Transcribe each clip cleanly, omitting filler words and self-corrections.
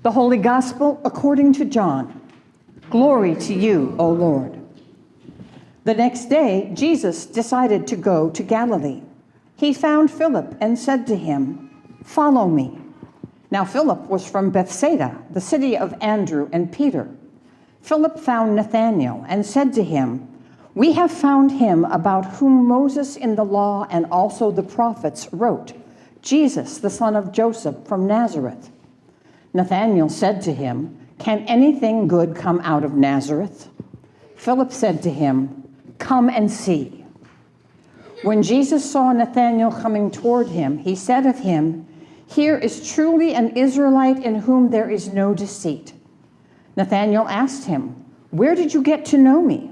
The Holy Gospel according to John. Glory to you, O Lord. The next day, Jesus decided to go to Galilee. He found Philip and said to him, "Follow me." Now Philip was from Bethsaida, the city of Andrew and Peter. Philip found Nathanael and said to him, "We have found him about whom Moses in the law and also the prophets wrote, Jesus, the son of Joseph from Nazareth." Nathanael said to him, "Can anything good come out of Nazareth?" Philip said to him, "Come and see." When Jesus saw Nathanael coming toward him, he said of him, "Here is truly an Israelite in whom there is no deceit." Nathanael asked him, "Where did you get to know me?"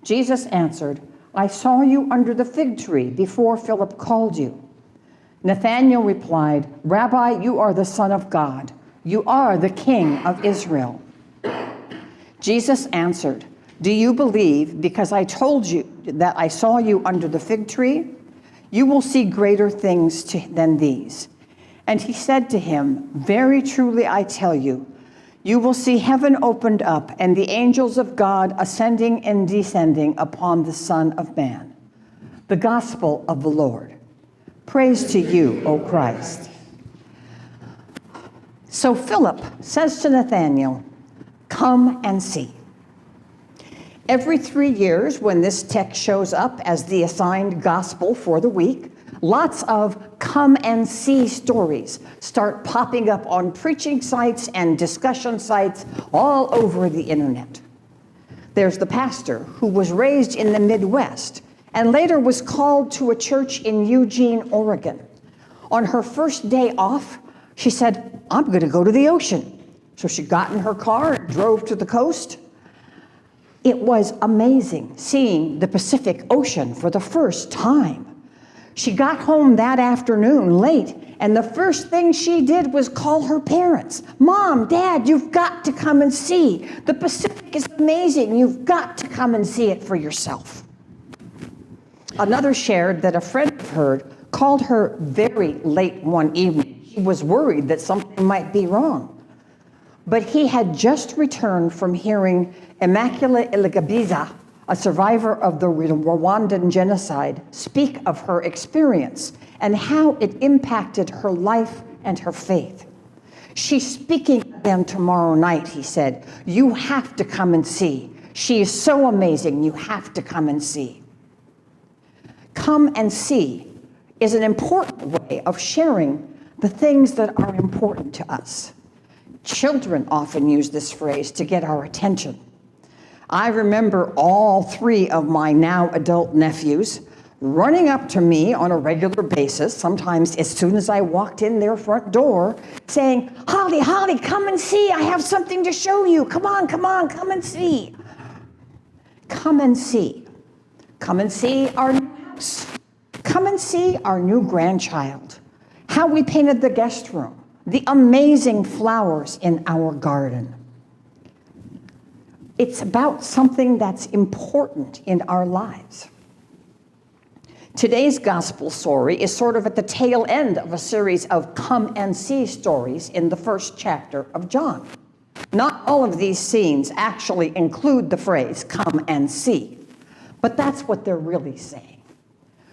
Jesus answered, "I saw you under the fig tree before Philip called you." Nathanael replied, "Rabbi, you are the Son of God. You are the King of Israel." Jesus answered, "Do you believe because I told you that I saw you under the fig tree? You will see greater things than these." And he said to him, "Very truly I tell you, you will see heaven opened up and the angels of God ascending and descending upon the Son of Man." The Gospel of the Lord. Praise to you, O Christ. So Philip says to Nathanael, "Come and see." Every 3 years, when this text shows up as the assigned gospel for the week, lots of come and see stories start popping up on preaching sites and discussion sites all over the internet. There's the pastor who was raised in the Midwest and later was called to a church in Eugene, Oregon. On her first day off, she said, "I'm going to go to the ocean." So she got in her car and drove to the coast. It was amazing seeing the Pacific Ocean for the first time. She got home that afternoon late, and the first thing she did was call her parents. "Mom, Dad, you've got to come and see. The Pacific is amazing. You've got to come and see it for yourself." Another shared that a friend of hers called her very late one evening. He was worried that something might be wrong. But he had just returned from hearing Immaculate Iligabiza, a survivor of the Rwandan genocide, speak of her experience and how it impacted her life and her faith. "She's speaking again tomorrow night," he said. "You have to come and see. She is so amazing. You have to come and see." Come and see is an important way of sharing the things that are important to us. Children often use this phrase to get our attention. I remember all 3 of my now adult nephews running up to me on a regular basis, sometimes as soon as I walked in their front door, saying, "Holly, Holly, come and see. I have something to show you. Come on, come on, come and see." Come and see. Come and see our new house. Come and see our new grandchild. How we painted the guest room. The amazing flowers in our garden. It's about something that's important in our lives. Today's gospel story is sort of at the tail end of a series of come and see stories in the first chapter of John. Not all of these scenes actually include the phrase come and see, but that's what they're really saying.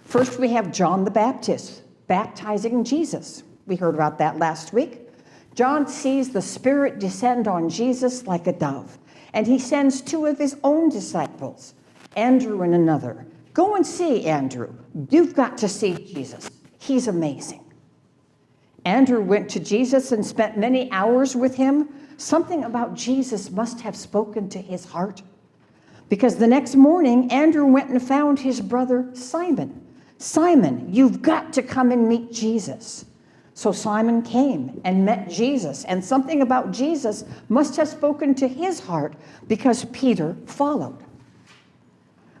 First, we have John the Baptist baptizing Jesus. We heard about that last week. John sees the Spirit descend on Jesus like a dove, and he sends 2 of his own disciples, Andrew and another. "Go and see, Andrew. You've got to see Jesus. He's amazing." Andrew went to Jesus and spent many hours with him. Something about Jesus must have spoken to his heart, because the next morning, Andrew went and found his brother Simon. "Simon, you've got to come and meet Jesus." So Simon came and met Jesus, and something about Jesus must have spoken to his heart because Peter followed.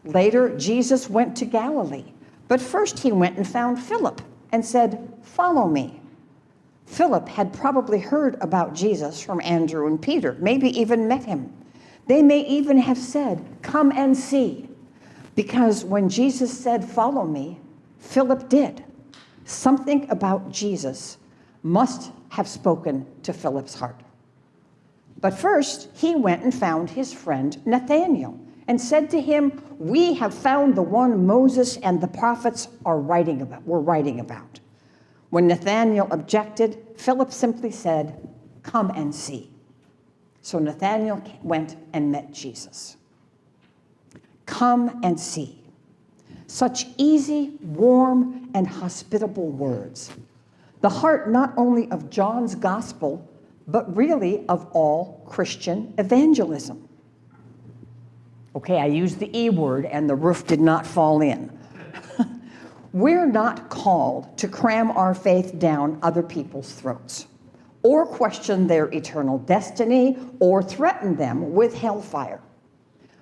Later, Jesus went to Galilee, but first he went and found Philip and said, "Follow me." Philip had probably heard about Jesus from Andrew and Peter, maybe even met him. They may even have said, "Come and see," because when Jesus said, "Follow me," Philip did. Something about Jesus must have spoken to Philip's heart. But first, he went and found his friend Nathanael and said to him, "We have found the one Moses and the prophets were writing about." When Nathanael objected, Philip simply said, "Come and see." So Nathanael went and met Jesus. Come and see. Such easy, warm, and hospitable words. The heart not only of John's gospel, but really of all Christian evangelism. Okay, I used the E word and the roof did not fall in. We're not called to cram our faith down other people's throats, or question their eternal destiny, or threaten them with hellfire,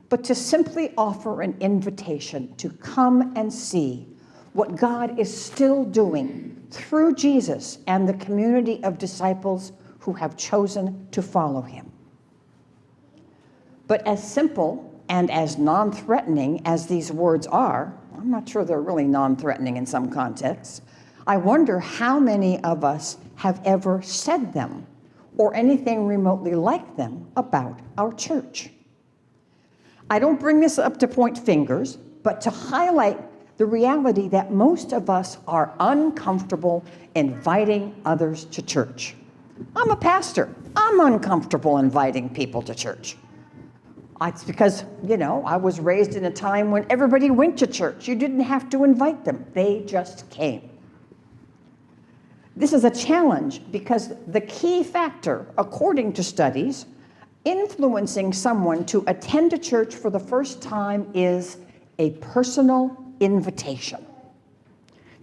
but to simply offer an invitation to come and see what God is still doing through Jesus and the community of disciples who have chosen to follow him. But as simple and as non-threatening as these words are, I'm not sure they're really non-threatening in some contexts, I wonder how many of us have ever said them or anything remotely like them about our church. I don't bring this up to point fingers, but to highlight the reality that most of us are uncomfortable inviting others to church. I'm a pastor. I'm uncomfortable inviting people to church. It's because, I was raised in a time when everybody went to church. You didn't have to invite them. They just came. This is a challenge because the key factor, according to studies, influencing someone to attend a church for the first time is a personal invitation.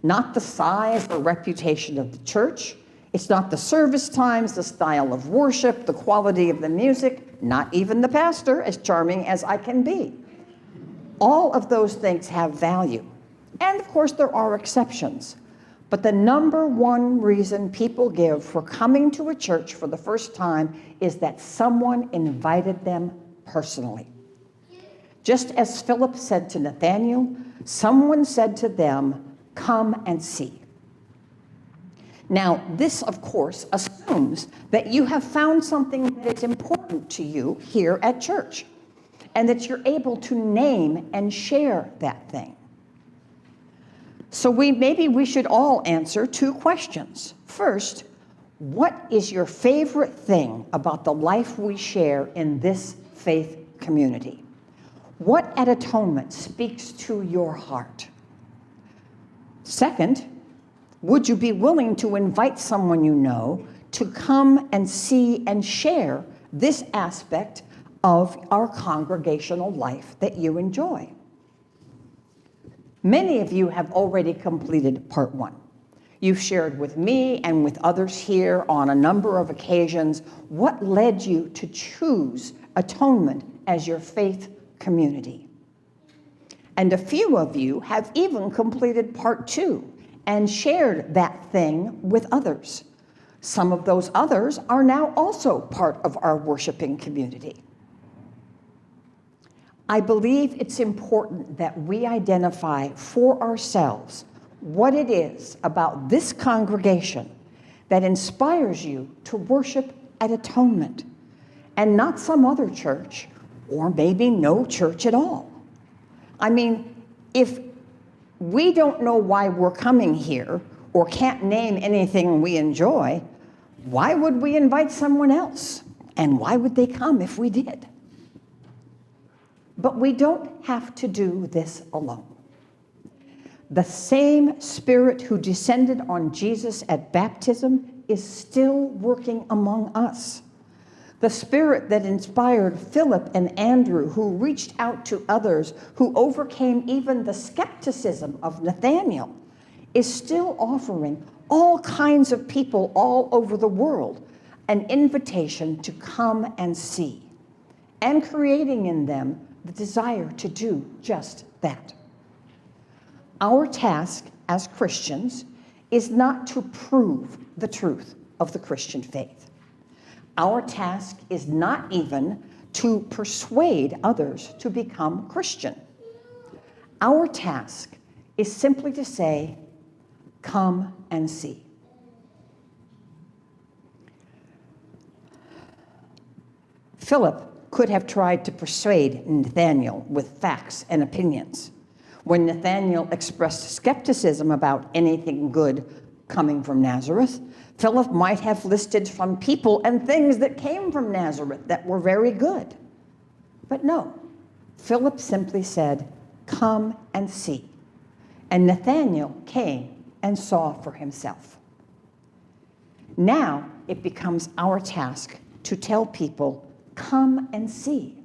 Not the size or reputation of the church. It's not the service times, the style of worship, the quality of the music, not even the pastor, as charming as I can be. All of those things have value. And of course, there are exceptions. But the number one reason people give for coming to a church for the first time is that someone invited them personally. Just as Philip said to Nathanael, someone said to them, "Come and see." Now, this, of course, assumes that you have found something that's important to you here at church, and that you're able to name and share that thing. So maybe we should all answer two questions. First, what is your favorite thing about the life we share in this faith community? What at Atonement speaks to your heart? Second, would you be willing to invite someone you know to come and see and share this aspect of our congregational life that you enjoy? Many of you have already completed part one. You've shared with me and with others here on a number of occasions what led you to choose Atonement as your faith community. And a few of you have even completed part two and shared that thing with others. Some of those others are now also part of our worshiping community. I believe it's important that we identify for ourselves what it is about this congregation that inspires you to worship at Atonement, and not some other church, or maybe no church at all. I mean, if we don't know why we're coming here, or can't name anything we enjoy, why would we invite someone else? And why would they come if we did? But we don't have to do this alone. The same Spirit who descended on Jesus at baptism is still working among us. The Spirit that inspired Philip and Andrew, who reached out to others, who overcame even the skepticism of Nathanael, is still offering all kinds of people all over the world an invitation to come and see, and creating in them the desire to do just that. Our task as Christians is not to prove the truth of the Christian faith. Our task is not even to persuade others to become Christian. Our task is simply to say, "Come and see." Philip could have tried to persuade Nathanael with facts and opinions. When Nathanael expressed skepticism about anything good coming from Nazareth, Philip might have listed some people and things that came from Nazareth that were very good. But no, Philip simply said, "Come and see." And Nathanael came and saw for himself. Now it becomes our task to tell people, "Come and see."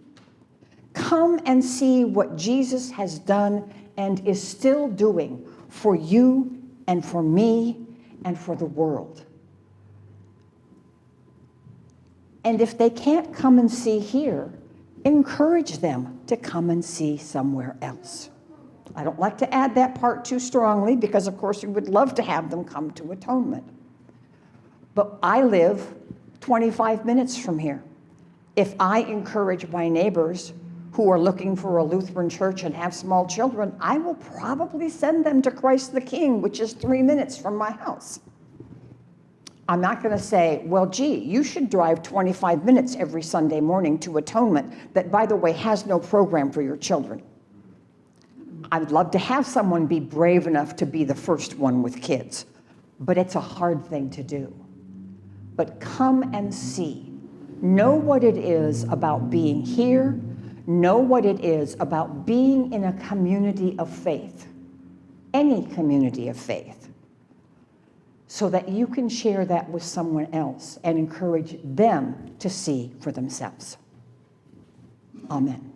Come and see what Jesus has done and is still doing for you and for me and for the world. And if they can't come and see here, encourage them to come and see somewhere else. I don't like to add that part too strongly because, of course, we would love to have them come to Atonement. But I live 25 minutes from here. If I encourage my neighbors who are looking for a Lutheran church and have small children, I will probably send them to Christ the King, which is 3 minutes from my house. I'm not going to say, well, gee, you should drive 25 minutes every Sunday morning to Atonement that, by the way, has no program for your children. I'd love to have someone be brave enough to be the first one with kids, but it's a hard thing to do. But come and see. Know what it is about being here. Know what it is about being in a community of faith, any community of faith, so that you can share that with someone else and encourage them to see for themselves. Amen.